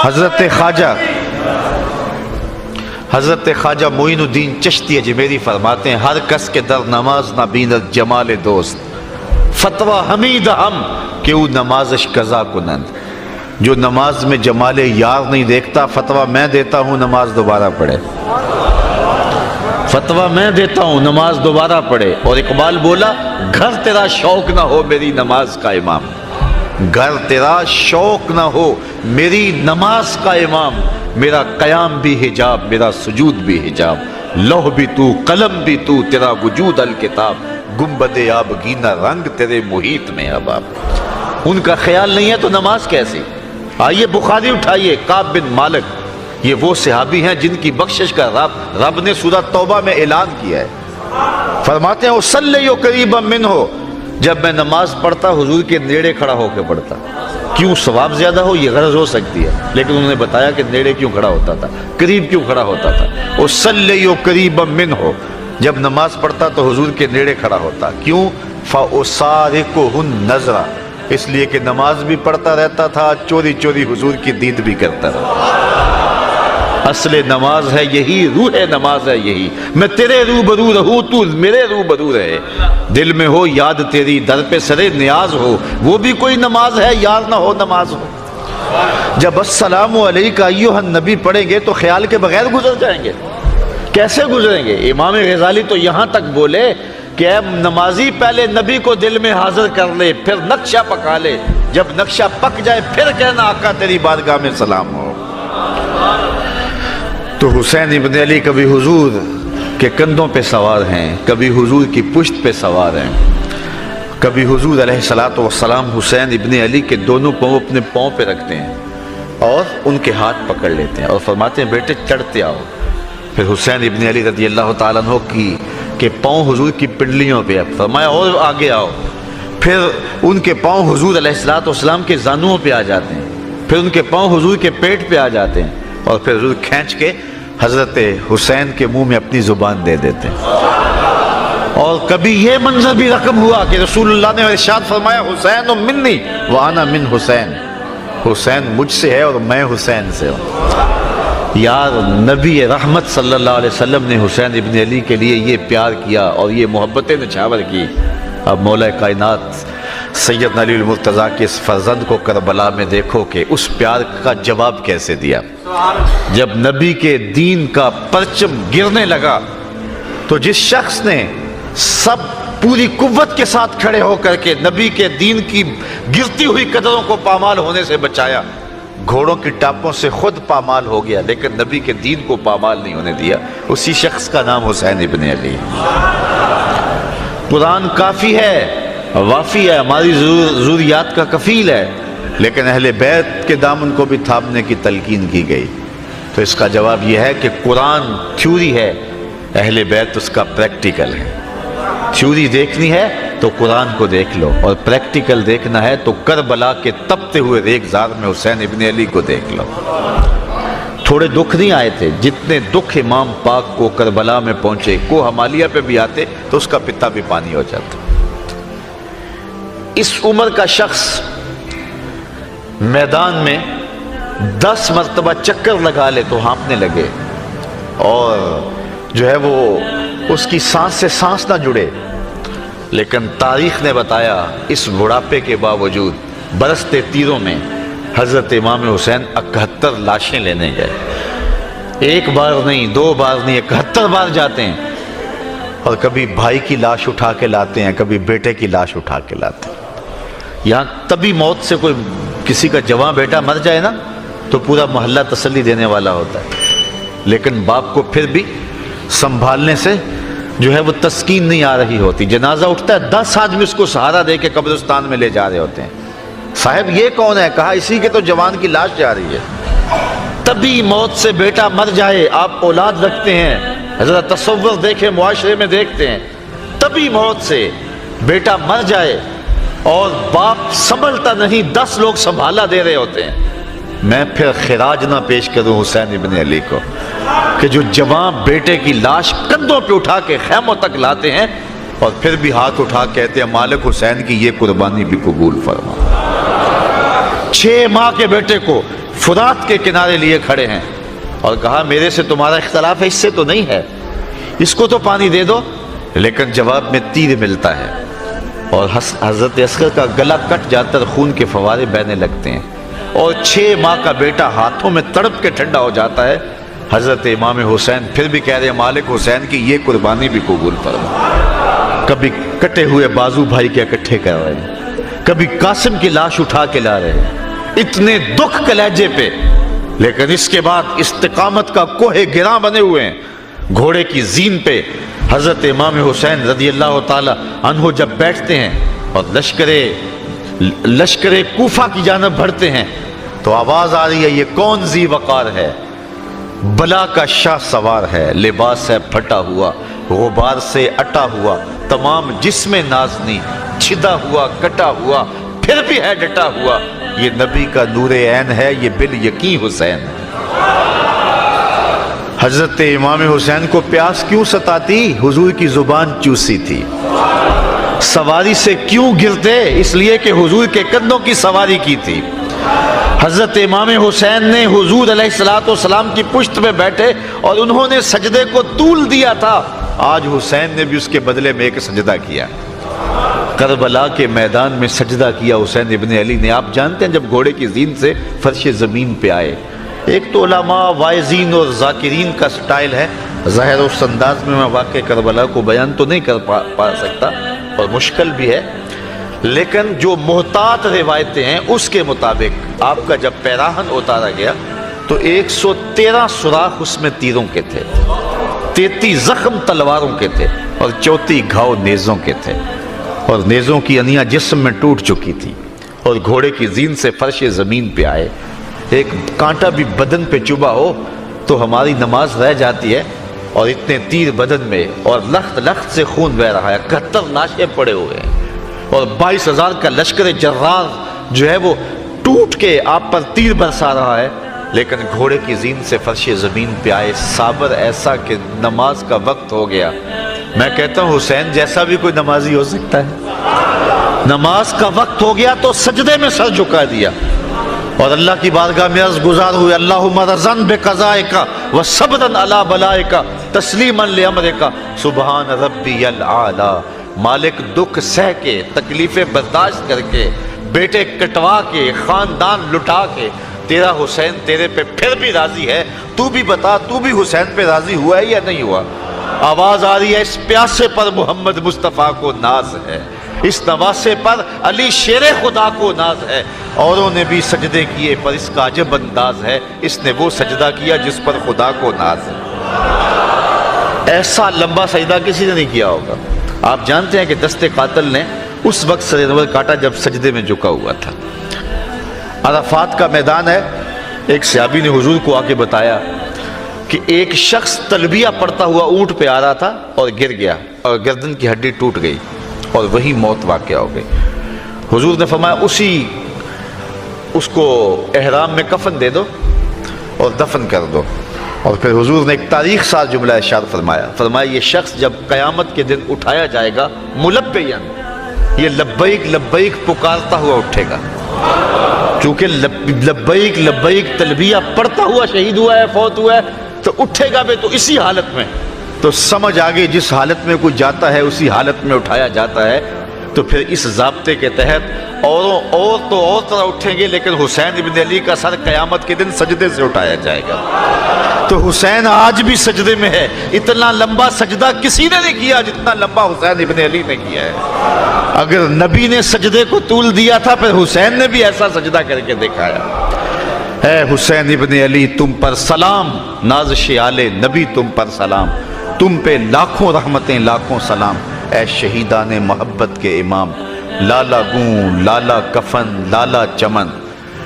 حضرت خواجہ معین الدین چشتی اجمیری فرماتے ہیں ہر کس کے در نماز نہ بیند جمال دوست فتویٰ حمید ہم کہ او نمازش قضا کنند. جو نماز میں جمال یار نہیں دیکھتا فتویٰ میں دیتا ہوں نماز دوبارہ پڑھے. فتویٰ میں دیتا ہوں نماز دوبارہ پڑھے. اور اقبال بولا گھر تیرا شوق نہ ہو میری نماز کا امام. گھر تیرا شوق نہ ہو میری نماز کا امام. میرا قیام بھی حجاب میرا سجود بھی حجاب. لوح بھی تو قلم بھی تو تیرا وجود الکتاب. گنبد آبگینہ رنگ تیرے محیط میں اباب. ان کا خیال نہیں ہے تو نماز کیسی؟ آئیے بخاری اٹھائیے. کعب بن مالک یہ وہ صحابی ہیں جن کی بخشش کا رب نے سورہ توبہ میں اعلان کیا ہے. فرماتے ہیں اصلی قریبا منہ. جب میں نماز پڑھتا حضور کے نیڑے کھڑا ہو کے پڑھتا. کیوں؟ ثواب زیادہ ہو یہ غرض ہو سکتی ہے، لیکن انہوں نے بتایا کہ نیڑے کیوں کھڑا ہوتا تھا، قریب کیوں کھڑا ہوتا تھا. اصلی قریبا منہ. جب نماز پڑھتا تو حضور کے نیڑے کھڑا ہوتا. کیوں؟ فَأُسَارِقُهُ النَّظْرَ. اس لیے کہ نماز بھی پڑھتا رہتا تھا، چوری چوری حضور کی دید بھی کرتا رہتا. اصل نماز ہے یہی، روح نماز ہے یہی. میں تیرے روبرو رہوں تو میرے روبرو رہے. دل میں ہو یاد تیری در پہ سرے نیاز ہو. وہ بھی کوئی نماز ہے یار نہ ہو نماز ہو. جب السلام علیکہ ایھا النبی پڑھیں گے تو خیال کے بغیر گزر جائیں گے. کیسے گزریں گے؟ امام غزالی تو یہاں تک بولے کہ اے نمازی پہلے نبی کو دل میں حاضر کر لے پھر نقشہ پکا لے. جب نقشہ پک جائے پھر کہنا آقا تیری بارگاہ میں سلام ہو. تو حسین ابن علی کبھی حضور کے کندھوں پہ سوار ہیں، کبھی حضور کی پشت پہ سوار ہیں. کبھی حضور علیہ الصلوۃ والسلام حسین ابن علی کے دونوں پاؤں اپنے پاؤں پہ رکھتے ہیں اور ان کے ہاتھ پکڑ لیتے ہیں اور فرماتے ہیں بیٹے چڑھتے آؤ. پھر حسین ابن علی رضی اللہ تعالیٰ عنہ کے پاؤں حضور کی پنڈلیوں پہ فرمایا اور آگے آؤ. پھر ان کے پاؤں حضور علیہ الصلوۃ والسلام کے زانوؤں پہ آ جاتے ہیں. پھر ان کے پاؤں حضور کے پیٹ پہ آ جاتے ہیں اور پھر حضور کھینچ کے حضرت حسین کے منہ میں اپنی زبان دے دیتے ہیں. اور کبھی یہ منظر بھی رقم ہوا کہ رسول اللہ نے ارشاد فرمایا حسین منی وانا من حسین. حسین مجھ سے ہے اور میں حسین سے ہوں. یار نبی رحمت صلی اللہ علیہ وسلم نے حسین ابن علی کے لیے یہ پیار کیا اور یہ محبتیں نچھاور کی. اب مولا کائنات سیدنا علی المرتضیٰ کے اس فرزند کو کربلا میں دیکھو کہ اس پیار کا جواب کیسے دیا. جب نبی کے دین کا پرچم گرنے لگا تو جس شخص نے سب پوری قوت کے ساتھ کھڑے ہو کر کے نبی کے دین کی گرتی ہوئی قدروں کو پامال ہونے سے بچایا، گھوڑوں کی ٹاپوں سے خود پامال ہو گیا لیکن نبی کے دین کو پامال نہیں ہونے دیا، اسی شخص کا نام حسین ابن علی. قرآن کافی ہے، وافی ہے، ہماری ضروریات کا کفیل ہے، لیکن اہل بیت کے دامن کو بھی تھامنے کی تلقین کی گئی. تو اس کا جواب یہ ہے کہ قرآن تھیوری ہے، اہل بیت اس کا پریکٹیکل ہے. تھیوری دیکھنی ہے تو قرآن کو دیکھ لو اور پریکٹیکل دیکھنا ہے تو کربلا کے تپتے ہوئے ریگزار میں حسین ابن علی کو دیکھ لو. تھوڑے دکھ نہیں آئے تھے جتنے دکھ امام پاک کو کربلا میں پہنچے. کو ہمالیہ پہ بھی آتے تو اس کا پتا بھی پانی ہو جاتا. اس عمر کا شخص میدان میں 10 مرتبہ چکر لگا لے تو ہانپنے لگے اور جو ہے وہ اس کی سانس سے سانس نہ جڑے. لیکن تاریخ نے بتایا اس بڑھاپے کے باوجود برستے تیروں میں حضرت امام حسین 71 لاشیں لینے گئے. ایک بار نہیں، 2 بار نہیں، 71 بار جاتے ہیں. اور کبھی بھائی کی لاش اٹھا کے لاتے ہیں، کبھی بیٹے کی لاش اٹھا کے لاتے ہیں. یہاں تبھی موت سے کوئی کسی کا جوان بیٹا مر جائے نا تو پورا محلہ تسلی دینے والا ہوتا ہے، لیکن باپ کو پھر بھی سنبھالنے سے جو ہے وہ تسکین نہیں آ رہی ہوتی. جنازہ اٹھتا ہے 10 آدمی اس کو سہارا دے کے قبرستان میں لے جا رہے ہوتے ہیں. صاحب یہ کون ہے؟ کہا اسی کے تو جوان کی لاش جا رہی ہے. تبھی موت سے بیٹا مر جائے، آپ اولاد رکھتے ہیں، حضرت تصور دیکھیں، معاشرے میں دیکھتے ہیں، تبھی موت سے بیٹا مر جائے اور باپ سنبھلتا نہیں، 10 لوگ سنبھالا دے رہے ہوتے ہیں. میں پھر خراج نہ پیش کروں حسین ابن علی کو کہ جو جوان بیٹے کی لاش کندھوں پہ اٹھا کے خیموں تک لاتے ہیں اور پھر بھی ہاتھ اٹھا کہتے ہیں مالک حسین کی یہ قربانی بھی قبول فرما. 6 ماہ کے بیٹے کو فرات کے کنارے لیے کھڑے ہیں اور کہا میرے سے تمہارا اختلاف ہے، اس سے تو نہیں ہے، اس کو تو پانی دے دو، لیکن جواب میں تیر ملتا ہے اور حضرت اصغر کا گلا کٹ جاتا ہے، خون کے فوارے بہنے لگتے ہیں اور 6 ماہ کا بیٹا ہاتھوں میں تڑپ کے ٹھنڈا ہو جاتا ہے۔ حضرت امام حسین پھر بھی کہہ رہے ہیں مالک حسین کی یہ قربانی بھی قبول فرما۔ کبھی کٹے ہوئے بازو بھائی کے اکٹھے کر رہے ہیں، کبھی قاسم کی لاش اٹھا کے لا رہے ہیں، اتنے دکھ کلیجے پہ، لیکن اس کے بعد استقامت کا کوہ گراں بنے ہوئے ہیں۔ گھوڑے کی زین پہ حضرت امام حسین رضی اللہ تعالی عنہ جب بیٹھتے ہیں اور لشکر کوفہ کی جانب بڑھتے ہیں تو آواز آ رہی ہے یہ کون ذی وقار ہے، بلا کا شاہ سوار ہے، لباس ہے پھٹا ہوا، غبار سے اٹا ہوا، تمام جسم نازنی، چھدا ہوا کٹا ہوا، پھر بھی ہے ڈٹا ہوا، یہ نبی کا نور عین ہے، یہ بالیقین حسین۔ حضرت امام حسین کو پیاس کیوں ستاتی؟ حضور کی زبان چوسی تھی۔ سواری سے کیوں گرتے؟ اس لیے کہ حضور کے کندھوں کی سواری کی تھی۔ حضرت امام حسین نے حضور علیہ السلام کی پشت پہ بیٹھے اور انہوں نے سجدے کو طول دیا تھا، آج حسین نے بھی اس کے بدلے میں ایک سجدہ کیا، کربلا کے میدان میں سجدہ کیا حسین ابن علی نے۔ آپ جانتے ہیں جب گھوڑے کی زین سے فرش زمین پہ آئے، ایک تو علماء وائزین اور ذاکرین کا سٹائل ہے، ظاہر اس انداز میں واقع کربلا کو بیان تو نہیں کر پا سکتا اور مشکل بھی ہے، لیکن جو محتاط روایتیں ہیں اس کے مطابق آپ کا جب پیراہن اتارا گیا تو 113 سوراخ اس میں تیروں کے تھے، 33 زخم تلواروں کے تھے اور 34 گھاؤ نیزوں کے تھے، اور نیزوں کی انیاں جسم میں ٹوٹ چکی تھی، اور گھوڑے کی زین سے فرش زمین پہ آئے۔ ایک کانٹا بھی بدن پہ چبھا ہو تو ہماری نماز رہ جاتی ہے، اور اتنے تیر بدن میں اور لخت لخت سے خون بہ رہا ہے، 71 لاشیں پڑے ہوئے ہیں، اور 22,000 کا لشکر جرار جو ہے وہ ٹوٹ کے آپ پر تیر برسا رہا ہے، لیکن گھوڑے کی زین سے فرش زمین پہ آئے صابر ایسا کہ نماز کا وقت ہو گیا۔ میں کہتا ہوں حسین جیسا بھی کوئی نمازی ہو سکتا ہے، نماز کا وقت ہو گیا تو سجدے میں سر جھکا دیا اور اللہ کی بارگاہ میں عرض گزار ہوئے، اللہم رضن بقضائک و صبرن علی بلائک تسلیما لامرک سبحان ربی الاعلی۔ مالک دکھ سہ کے، تکلیفیں برداشت کر کے، بیٹے کٹوا کے، خاندان لٹا کے، تیرا حسین تیرے پہ پھر بھی راضی ہے، تو بھی بتا تو بھی حسین پہ راضی ہوا ہے یا نہیں ہوا؟ آواز آ رہی ہے اس پیاسے پر محمد مصطفیٰ کو ناز ہے، اس نواسے پر علی شیر خدا کو ناز ہے، اوروں نے بھی سجدے کیے پر اس کا عجب انداز ہے، اس نے وہ سجدہ کیا جس پر خدا کو ناز ہے۔ ایسا لمبا سجدہ کسی نے نہیں کیا ہوگا۔ آپ جانتے ہیں کہ دست قاتل نے اس وقت سر انور کاٹا جب سجدے میں جھکا ہوا تھا۔ عرفات کا میدان ہے، ایک صحابی نے حضور کو آ کے بتایا کہ ایک شخص تلبیہ پڑھتا ہوا اونٹ پہ آ رہا تھا اور گر گیا اور گردن کی ہڈی ٹوٹ گئی اور وہی موت واقع ہو گئی۔ حضور نے فرمایا اس کو احرام میں کفن دے دو اور دفن کر دو، اور پھر حضور نے ایک تاریخ ساز جملہ ارشاد فرمایا یہ شخص جب قیامت کے دن اٹھایا جائے گا ملبیاً، یہ لبیک لبیک پکارتا ہوا اٹھے گا، چونکہ لبیک لبیک تلبیہ پڑھتا ہوا شہید ہوا ہے، فوت ہوا ہے، تو اٹھے گا بھی تو اسی حالت میں، تو سمجھ آگے جس حالت میں کوئی جاتا ہے اسی حالت میں اٹھایا جاتا ہے۔ تو پھر اس ضابطے کے تحت اور طرح اٹھیں گے، لیکن حسین ابن علی کا سر قیامت کے دن سجدے سے اٹھایا جائے گا۔ تو حسین آج بھی سجدے میں ہے، اتنا لمبا سجدہ کسی نے نہیں کیا جتنا لمبا حسین ابن علی نے کیا ہے۔ اگر نبی نے سجدے کو طول دیا تھا پھر حسین نے بھی ایسا سجدہ کر کے دکھایا۔ اے حسین ابن علی تم پر سلام، نازش آل نبی تم پر سلام، تم پہ لاکھوں رحمتیں لاکھوں سلام، اے شہیدان محبت کے امام، لالا گون لالا کفن لالا چمن،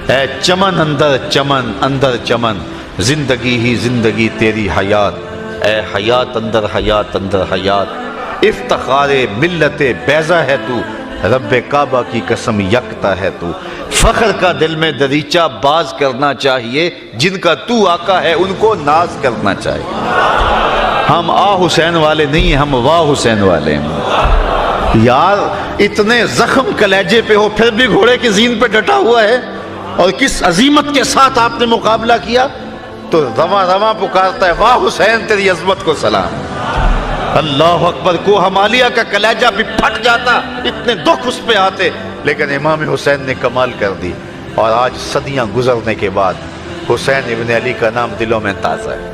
اے چمن اندر چمن، زندگی ہی زندگی تیری حیات، اے حیات اندر حیات، افتخار ملت بیضا ہے تو، رب کعبہ کی قسم یکتا ہے تو، فخر کا دل میں دریچہ باز کرنا چاہیے، جن کا تو آقا ہے ان کو ناز کرنا چاہیے۔ ہم حسین والے نہیں ہیں، ہم حسین والے ہیں۔ یار اتنے زخم کلیجے پہ ہو پھر بھی گھوڑے کی زین پہ ڈٹا ہوا ہے، اور کس عظیمت کے ساتھ آپ نے مقابلہ کیا، تو رواں رواں پکارتا ہے واہ حسین تیری عظمت کو سلام۔ اللہ اکبر، کوہ ہمالیہ کا کلیجہ بھی پھٹ جاتا، اتنے دکھ اس پہ آتے، لیکن امام حسین نے کمال کر دی، اور آج صدیاں گزرنے کے بعد حسین ابن علی کا نام دلوں میں تازہ ہے۔